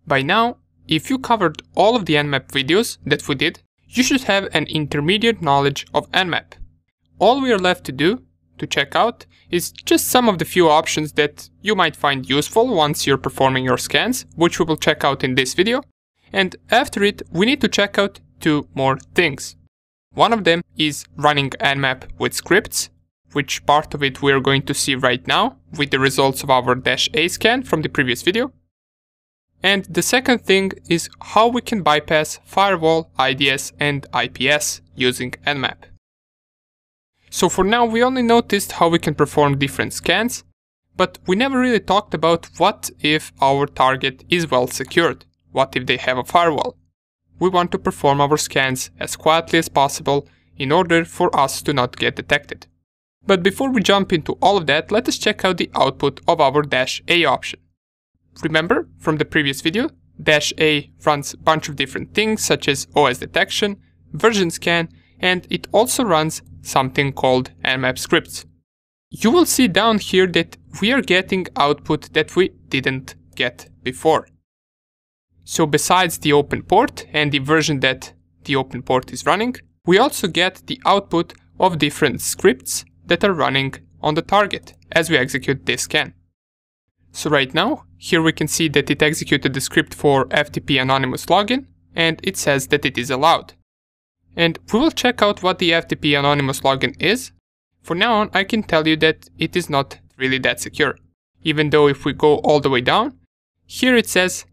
By now, if you covered all of the Nmap videos that we did, you should have an intermediate knowledge of Nmap. All we are left to do, to check out, is just some of the few options that you might find useful once you're performing your scans, which we will check out in this video. And after it, we need to check out two more things. One of them is running Nmap with scripts, which part of it we're going to see right now with the results of our -A scan from the previous video. And the second thing is how we can bypass firewall, IDS and IPS using Nmap. So for now we only noticed how we can perform different scans, but we never really talked about what if our target is well secured, what if they have a firewall. We want to perform our scans as quietly as possible in order for us to not get detected. But before we jump into all of that, let us check out the output of our -A option. Remember from the previous video, -A runs a bunch of different things such as OS detection, version scan, and it also runs something called Nmap scripts. You will see down here that we are getting output that we didn't get before. So besides the open port and the version that the open port is running, we also get the output of different scripts that are running on the target as we execute this scan. So right now, here we can see that it executed the script for FTP anonymous login, and it says that it is allowed. And we will check out what the FTP anonymous login is. For now on, I can tell you that it is not really that secure. Even though if we go all the way down, here it says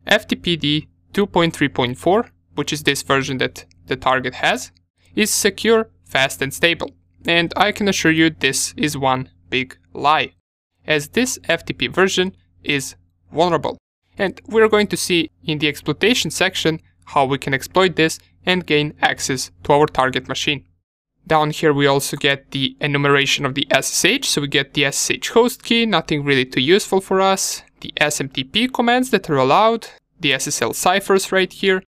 FTPD 2.3.4, which is this version that the target has, is secure, fast and stable. And I can assure you this is one big lie, as this FTP version is vulnerable. And we're going to see in the exploitation section how we can exploit this and gain access to our target machine. Down here we also get the enumeration of the SSH, so we get the SSH host key, nothing really too useful for us, the SMTP commands that are allowed, the SSL ciphers right here.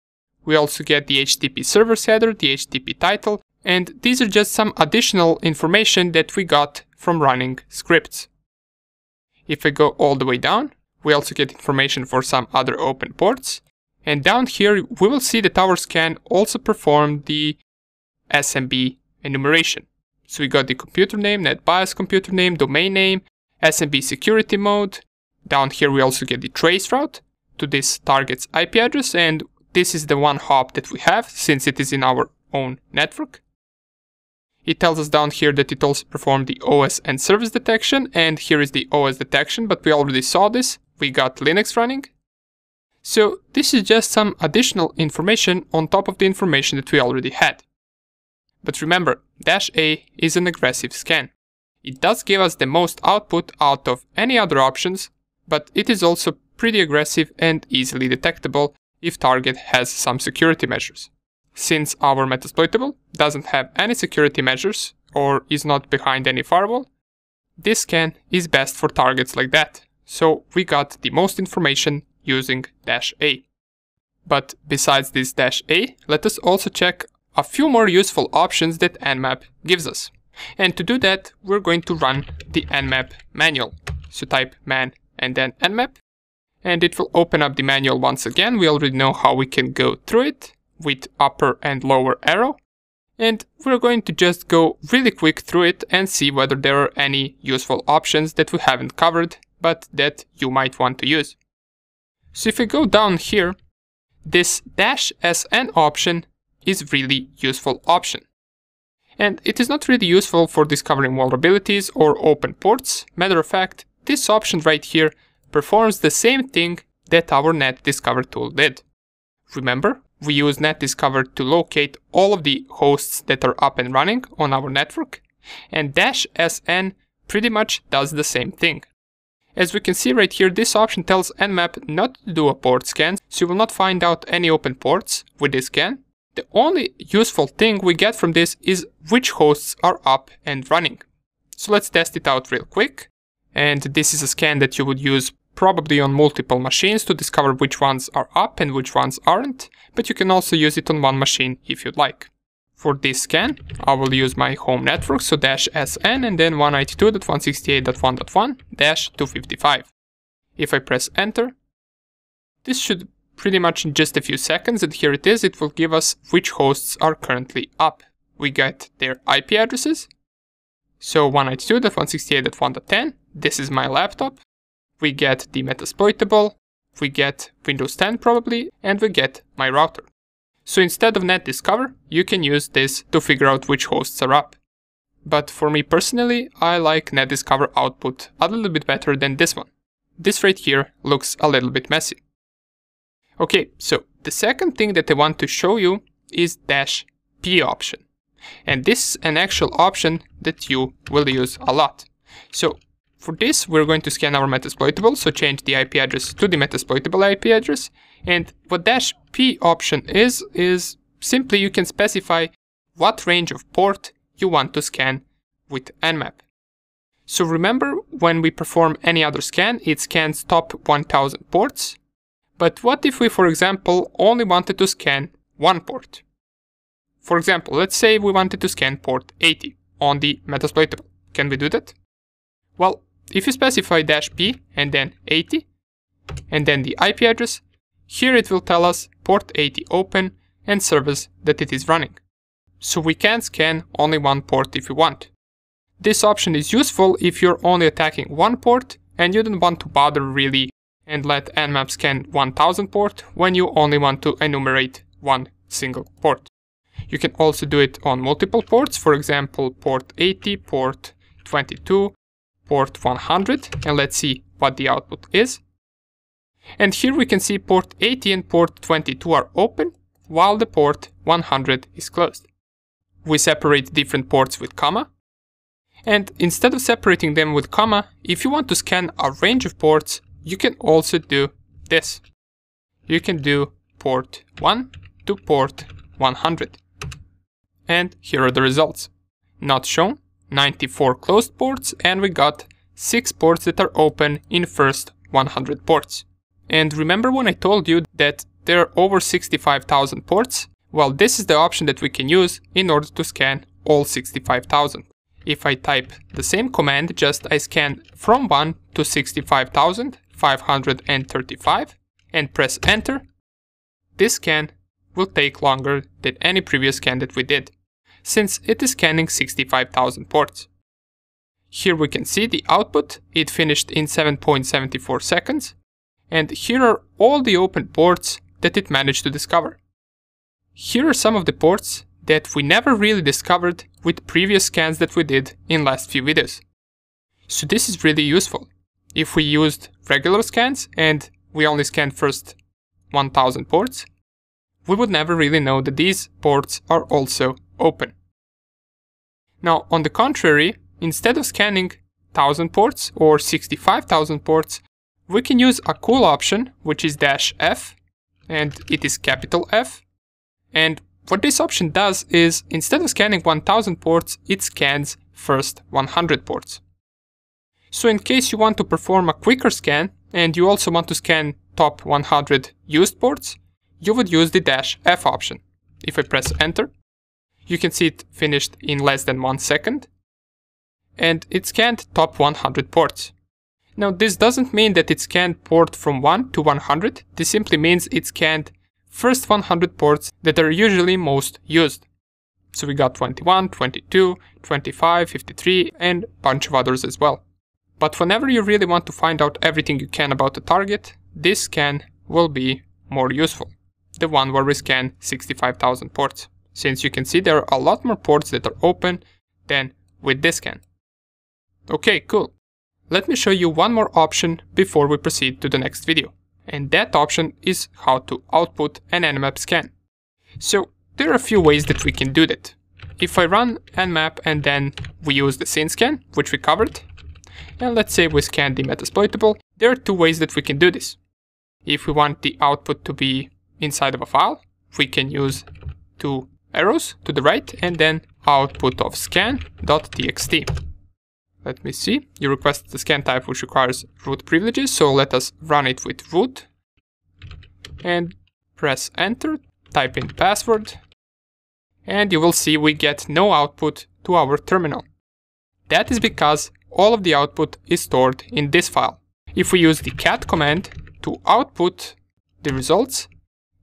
We also get the HTTP server's header, the HTTP title, and these are just some additional information that we got from running scripts. If I go all the way down, we also get information for some other open ports. And down here, we will see that our scan also performed the SMB enumeration. So we got the computer name, NetBIOS computer name, domain name, SMB security mode. Down here, we also get the trace route to this target's IP address. And this is the one hop that we have since it is in our own network. It tells us down here that it also performed the OS and service detection, and here is the OS detection, but we already saw this. We got Linux running. So this is just some additional information on top of the information that we already had. But remember, -A is an aggressive scan. It does give us the most output out of any other options, but it is also pretty aggressive and easily detectable if target has some security measures. Since our Metasploitable doesn't have any security measures or is not behind any firewall, this scan is best for targets like that. So we got the most information using -A. But besides this -A, let us also check a few more useful options that Nmap gives us. And to do that, we're going to run the Nmap manual. So type man and then Nmap, and it will open up the manual once again. We already know how we can go through it with upper and lower arrow, and we're going to just go really quick through it and see whether there are any useful options that we haven't covered but that you might want to use. So if I go down here, this -SN option is really useful option. And it is not really useful for discovering vulnerabilities or open ports. Matter of fact, this option right here performs the same thing that our NetDiscover tool did. Remember, we use NetDiscover to locate all of the hosts that are up and running on our network, and -SN pretty much does the same thing. As we can see right here, this option tells Nmap not to do a port scan, so you will not find out any open ports with this scan. The only useful thing we get from this is which hosts are up and running. So let's test it out real quick. And this is a scan that you would use probably on multiple machines to discover which ones are up and which ones aren't, but you can also use it on one machine if you'd like. For this scan, I will use my home network, so -SN and then 192.168.1.1-255. If I press enter, This should pretty much in just a few seconds, and here it is. It will give us which hosts are currently up. We get their IP addresses. So 192.168.1.10, this is my laptop. We get the Metasploitable, we get Windows 10 probably, and we get my router. So instead of NetDiscover, you can use this to figure out which hosts are up. But for me personally, I like NetDiscover output a little bit better than this one. This right here looks a little bit messy. Okay, so the second thing that I want to show you is -P option. And this is an actual option that you will use a lot. So for this, we're going to scan our Metasploitable, so change the IP address to the Metasploitable IP address. And what -P option is simply you can specify what range of port you want to scan with Nmap. So remember, when we perform any other scan, it scans top 1000 ports. But what if we, for example, only wanted to scan one port? For example, let's say we wanted to scan port 80 on the Metasploitable. Can we do that? Well, if you specify -P and then 80, and then the IP address, here it will tell us port 80 open and service that it is running. So we can scan only one port if we want. This option is useful if you're only attacking one port and you don't want to bother really and let Nmap scan 1000 port when you only want to enumerate one single port. You can also do it on multiple ports, for example, port 80, port 22, port 100, and let's see what the output is. And here we can see port 80 and port 22 are open, while the port 100 is closed. We separate different ports with comma, and instead of separating them with comma, if you want to scan a range of ports, you can also do this. You can do port 1 to port 100. And here are the results. Not shown, 94 closed ports, and we got 6 ports that are open in first 100 ports. And remember when I told you that there are over 65,000 ports? Well, this is the option that we can use in order to scan all 65,000. If I type the same command, just I scan from 1 to 65,535 and press enter, this scan will take longer than any previous scan that we did, since it is scanning 65,000 ports. Here we can see the output. It finished in 7.74 seconds, and here are all the open ports that it managed to discover. Here are some of the ports that we never really discovered with previous scans that we did in last few videos. So this is really useful. If we used regular scans and we only scanned first 1000 ports, we would never really know that these ports are also open. Now, on the contrary, instead of scanning 1000 ports or 65,000 ports, we can use a cool option, which is -F, and it is capital F. And what this option does is, instead of scanning 1000 ports, it scans first 100 ports. So in case you want to perform a quicker scan, and you also want to scan top 100 used ports, you would use the -F option. If I press enter, you can see it finished in less than 1 second, and it scanned top 100 ports. Now this doesn't mean that it scanned port from 1 to 100, this simply means it scanned first 100 ports that are usually most used. So we got 21, 22, 25, 53, and a bunch of others as well. But whenever you really want to find out everything you can about the target, this scan will be more useful. The one where we scan 65,000 ports, since you can see there are a lot more ports that are open than with this scan. Okay, cool. Let me show you one more option before we proceed to the next video. And that option is how to output an Nmap scan. So there are a few ways that we can do that. If I run Nmap and then we use the scene scan, which we covered, and let's say we scan the Metasploitable, there are 2 ways that we can do this. If we want the output to be inside of a file, we can use 2 arrows to the right and then output of scan.txt. Let me see. You requested the scan type which requires root privileges, so let us run it with root. And press enter, type in password, and you will see we get no output to our terminal. That is because all of the output is stored in this file. If we use the cat command to output the results,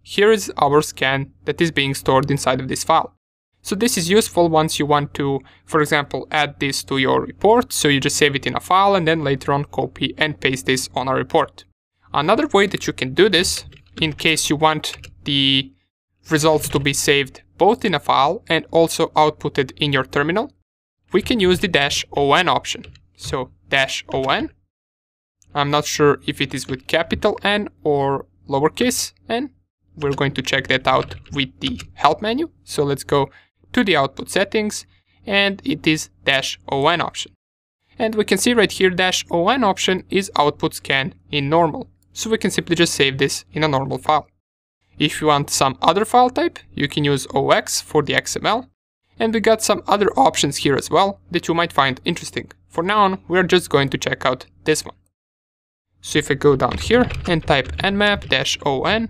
here is our scan that is being stored inside of this file. So this is useful once you want to, for example, add this to your report. So you just save it in a file and then later on copy and paste this on a report. Another way that you can do this, in case you want the results to be saved both in a file and also outputted in your terminal, we can use the -on option. So -on, I'm not sure if it is with capital N or lowercase n. We're going to check that out with the help menu. So let's go to the output settings, and it is -on option. And we can see right here -on option is output scan in normal. So we can simply just save this in a normal file. If you want some other file type, you can use OX for the XML. And we got some other options here as well that you might find interesting. For now on, we're just going to check out this one. So if I go down here and type nmap -on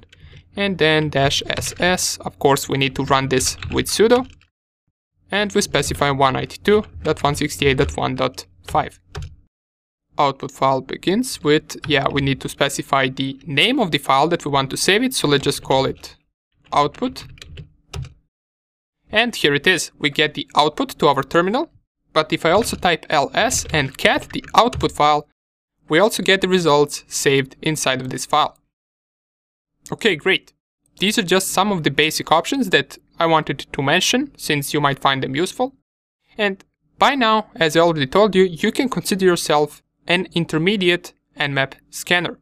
and then -ss, of course we need to run this with sudo. And we specify 192.168.1.5. Output file begins with, we need to specify the name of the file that we want to save it. So let's just call it output. And here it is. We get the output to our terminal. But if I also type ls and cat the output file, we also get the results saved inside of this file. Okay, great. These are just some of the basic options that I wanted to mention, since you might find them useful. And by now, as I already told you, you can consider yourself an intermediate Nmap scanner.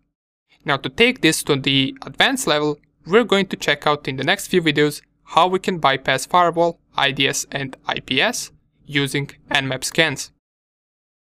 Now, to take this to the advanced level, we're going to check out in the next few videos how we can bypass firewall, IDS and IPS using Nmap scans.